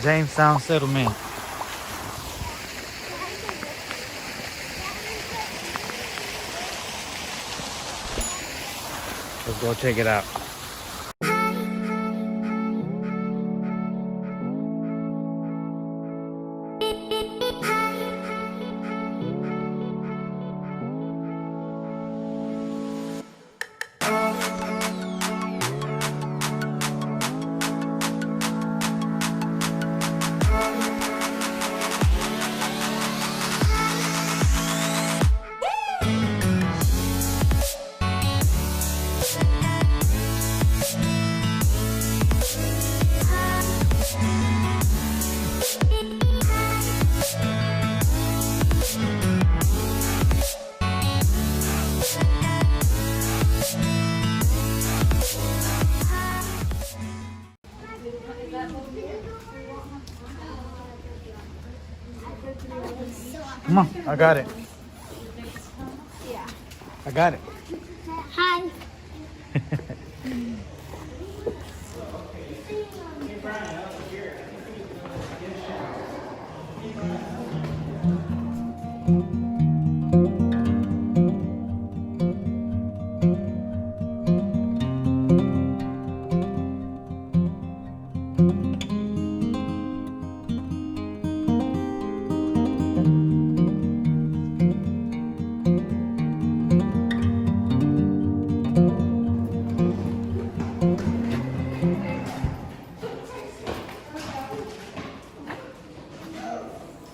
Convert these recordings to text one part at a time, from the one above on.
Jamestown settlement. Let's go check it out. Come on, I got it. I got it. Hi.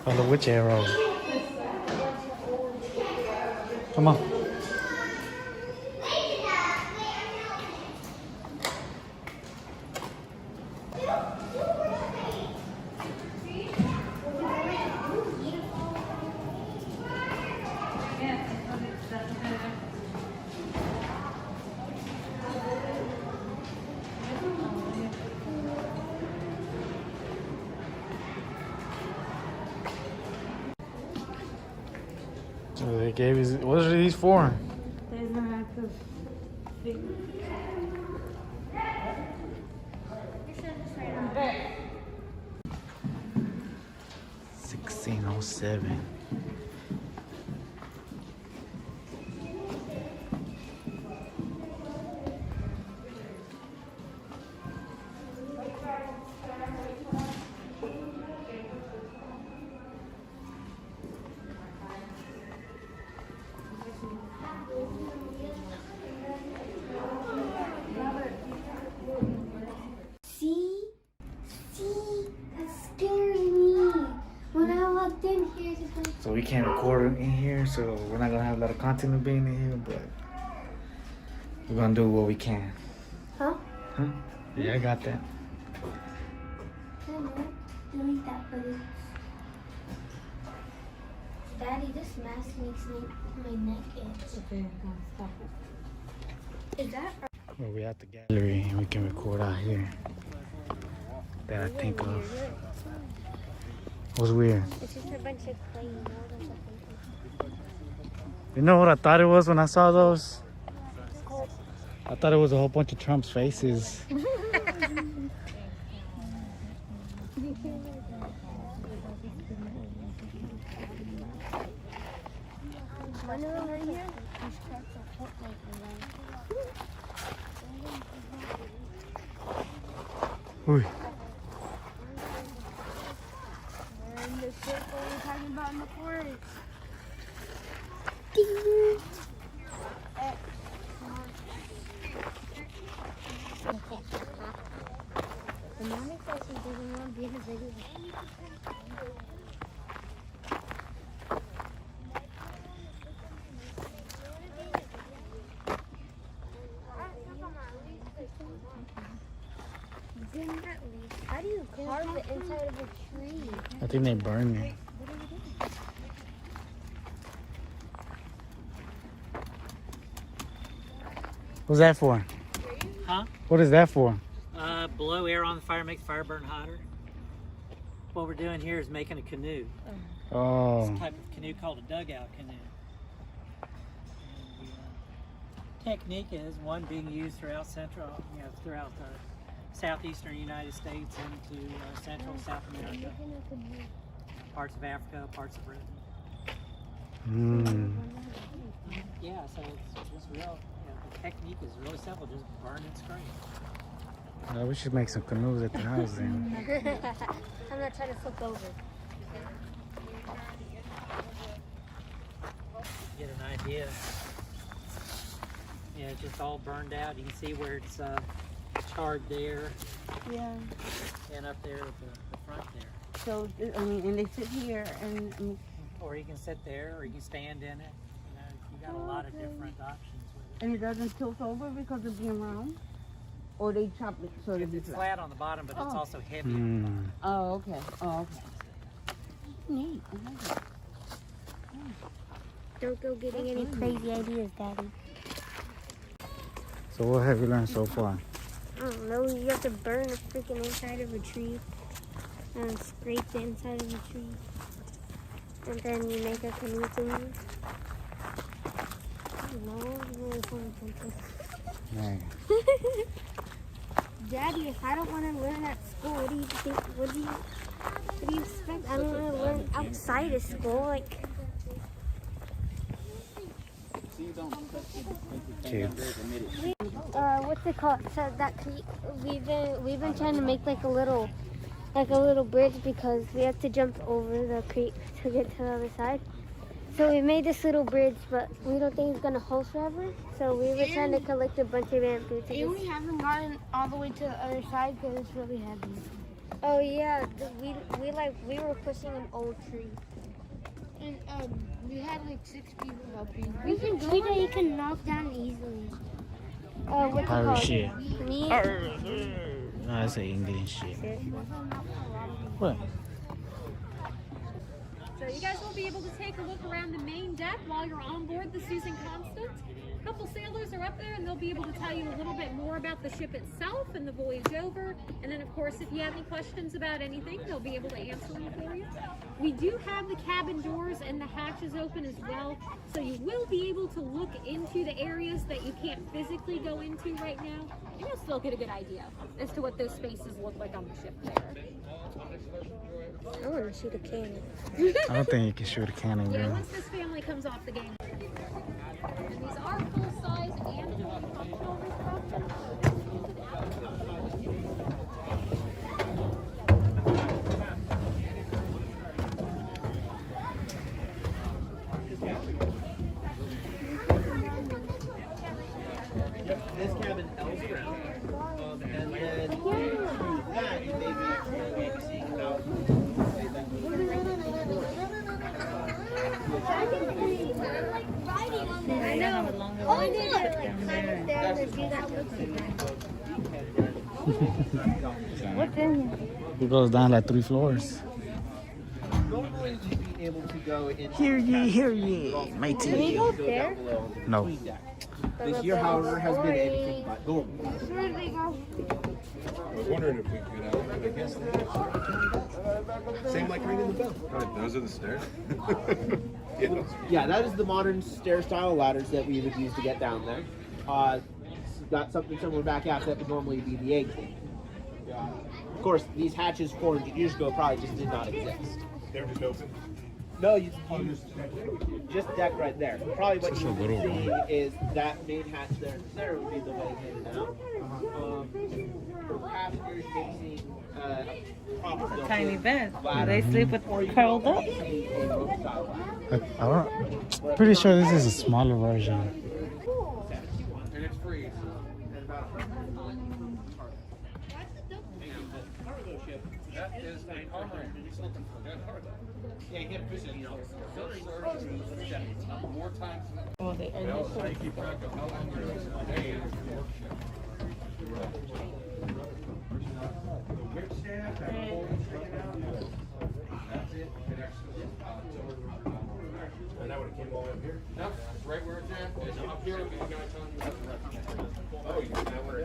Follow which arrow? Come on. So they gave us, what are these for? There's no active thing. 1607. See, that's scaring me. When I walked in here, it's like, So we can't record in here, so we're not gonna have a lot of content of being in here, but we're gonna do what we can. huh? Huh? Yeah, I got that. I don't know. Delete that footage. Daddy, this mask makes my neck itch. Okay, stop it. Is that Well, we at the gallery and we can record out here. That I think of. What's weird? It's just a bunch of clay models or something. You know what I thought it was when I saw those? I thought it was a whole bunch of Trump's faces. One over here. Ooh. And the circle we're talking about in the forest. The mommy says she doesn't want to be in the video. How do you carve the inside of a tree? I think they burned it. What's that for? Huh? What is that for? Blow air on the fire, make the fire burn hotter. What we're doing here is making a canoe. Oh. It's a type of canoe called a dugout canoe. And the technique is one being used throughout throughout southeastern United States into Central South America, parts of Africa, parts of Britain. Yeah, so it's just real. The technique is really simple. Just burn and scrape. We should make some canoes at the house then. I'm not trying to flip over. Get an idea. Yeah, it's just all burned out. You can see where it's charred there. Yeah. And up there at the front there. So, I mean, and they sit here and Or you can sit there, or you can stand in it. You got a lot of different options with it. and it doesn't tilt over because of being round? Or they chop it so that It's flat on the bottom, but it's also heavy. Oh, okay. Oh, okay. Neat. I like it. Don't go getting any crazy ideas, Daddy. So what have you learned so far? I don't know. You have to burn the freaking inside of a tree and scrape the inside of a tree. And then you make a canoe thingy. I don't know. It's really fun. Man. Daddy, if I don't want to learn at school, what do you think? What do you expect? I don't want to learn outside of school. Like, Kids. what's it called? So that we've been trying to make like a little bridge because we have to jump over the creek to get to the other side. So we made this little bridge, but we don't think it's gonna hold forever. So we were trying to collect a bunch of bamboo. And we haven't gotten all the way to the other side because it's really heavy. Oh yeah, we were pushing an old tree. And we had like 6 people helping. We can tree that you can knock down easily. What's it Irish called? shit. Me. No, I say English shit. What? So you guys will be able to take a look around the main deck while you're on board the Susan Constant. A couple sailors are up there and they'll be able to tell you a little bit more about the ship itself and the voyage over. And then of course, if you have any questions about anything, they'll be able to answer them for you. We do have the cabin doors and the hatches open as well. So you will be able to look into the areas that you can't physically go into right now. And you'll still get a good idea as to what those spaces look like on the ship there. I want to shoot a cannon. I don't think you can shoot a cannon, Yeah, girl. once this family comes off the game. And these are full size and functional reproductions. This cabin L's ground. And then that maybe seeing about I know. Oh, I did What's in here? It goes down like 3 floors. normally we'd be able to go in. Hear ye, matey. Can we go there? No. This year, however, has been anything but normal. Where did they go? I was wondering if we could, I guess Same like ringing the bell. those are the stairs. Yeah, that is the modern stair-style ladders that we would use to get down there. Got something similar back after that would normally be the egg thing. Of course, these hatches 400 years ago probably just did not exist. They're just open. No, you just deck right there. Probably what you would see is that main hatch there would be the way in and out. For passengers, maybe seeing proper A tiny bed. Do ladder. they sleep with curled up? See a rope style ladder. I'm pretty sure this is a smaller version. And it's free. That is a cormorant. Yeah, you get fishing, you know. More times than Oh, they they also try to keep track of how long you're in a day. The whip staff and the whole that's it. It actually, and that would have came all up here? No, it's right where it's at. It's up here, the guy telling you what the rest. Oh, you know where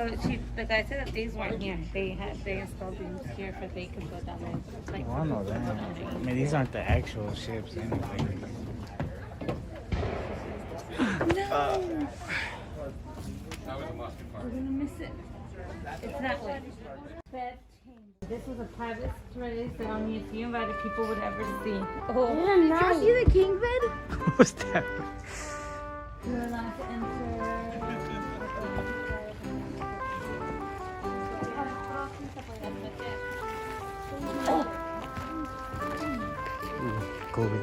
it's here? The guy said that these weren't here. They installed these here for they could put them in. Like, Well, I know that. I mean, these aren't the actual ships anyway. That was a must. We're gonna miss it. It's that way. This was a private race ceremony if you invited people would ever see. Oh, Did you see the king bed? What was that? you're allowed to enter. Kobe.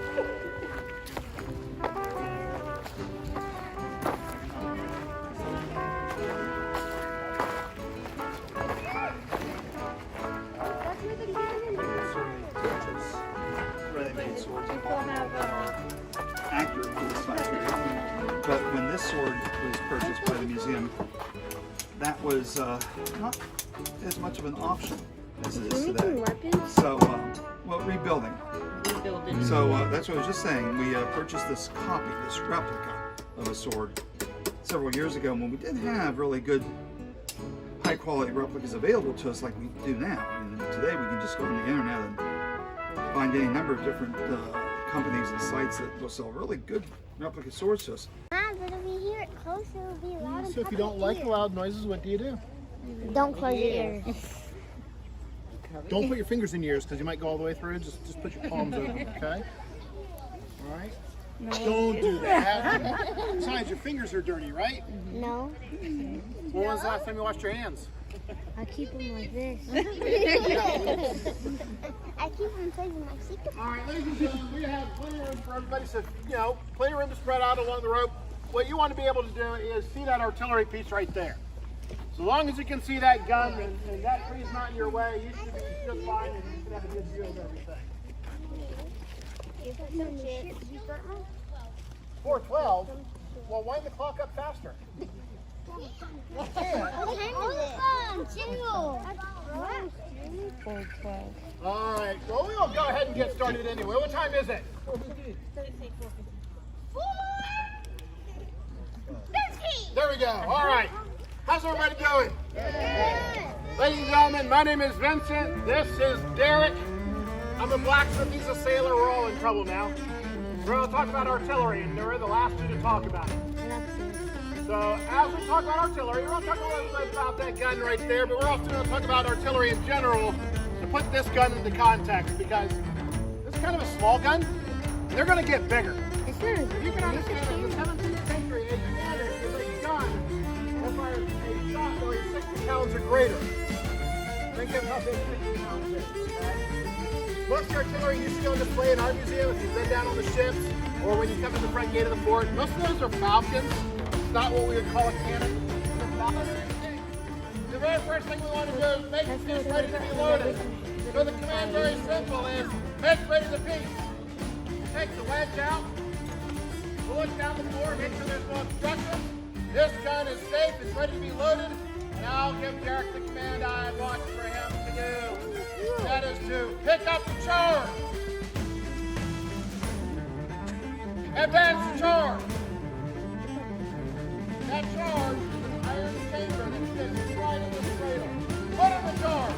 Accurate for this time period. But when this sword was purchased by the museum, that was not as much of an option as it is today. So, well, rebuilding. So that's what I was just saying. We purchased this copy, this replica of a sword several years ago when we didn't have really good high quality replicas available to us like we do now. And today we can just go on the internet and find any number of different companies and sites that will sell really good replica swords to us. But if we hear it closer, it'll be loud. So if you don't like loud noises, what do? Don't close your ears. Don't put your fingers in your ears because you might go all the way through. Just put your palms open, okay? All right? No. Don't do that. Besides, your fingers are dirty, right? No. When was the last time you washed your hands? I keep them like this. I keep them facing my secret. All right, ladies and gentlemen, we have plenty of room for everybody. So, plenty of room to spread out along the rope. What you want to be able to do is see that artillery piece right there. So long as you can see that gun and that tree's not in your way, you should be just fine and you should have a good view of everything. 4:12? Well, wind the clock up faster. All right, well, we'll go ahead and get started anyway. What time is it? 4:15. There we go. All right. How's everybody doing? Ladies and gentlemen, my name is Vincent. This is Derek. I'm a blacksmith. He's a sailor. We're all in trouble now. We're going to talk about artillery, and we're the last two to talk about it. So as we talk about artillery, we're going to talk a little bit about that gun right there, but we're also going to talk about artillery in general to put this gun into context, because this is kind of a small gun. They're going to get bigger. You can understand that in the 17th century, a cannon is a gun over a shot weighing 60 pounds or greater. Think of how big 60 pounds is. Okay? Most of the artillery you see on display in our museum, if you've been down on the ships, or when you come to the front gate of the fort, most of those are falcons. It's not what we would call a cannon. The very first thing we want to do is make the piece ready to be loaded. So the command, very simple, is make ready the piece. Take the wedge out, pull it down the floor, make sure there's no obstruction. This gun is safe, it's ready to be loaded, and I'll give Derek the command I want for him to do. That is to pick up the charge. Advance the charge. That charge is an iron chamber that sits right in the cradle. Put in the charge.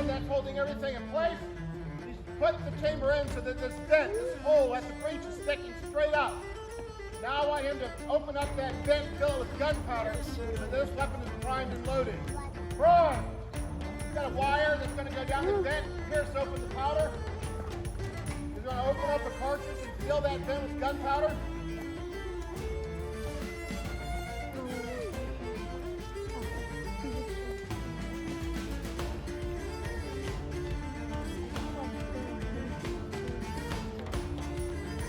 That's holding everything in place. He's put the chamber in so that this vent, this hole at the breech is sticking straight up. Now I want him to open up that vent, fill it with gunpowder, so this weapon is primed and loaded. Prime! He's got a wire that's going to go down the vent, pierce open the powder. He's going to open up a cartridge and fill that vent with gunpowder.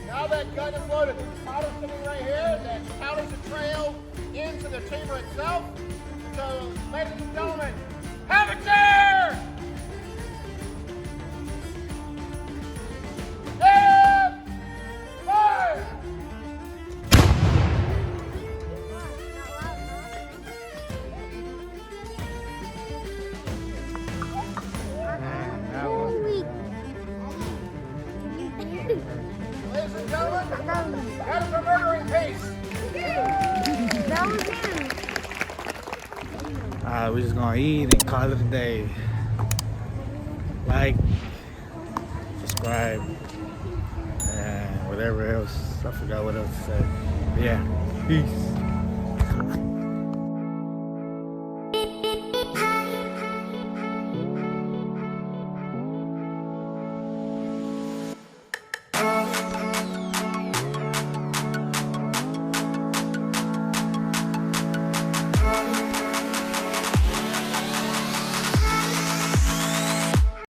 Now that gun is loaded, there's powder sitting right here, that powder's a trail into the chamber itself. So, ladies and gentlemen, have a chair! And fire! Ladies and gentlemen, that is a murdering pace. That was him. We're just gonna eat and call it a day. Like, subscribe, and whatever else. I forgot what else to say. But yeah, peace.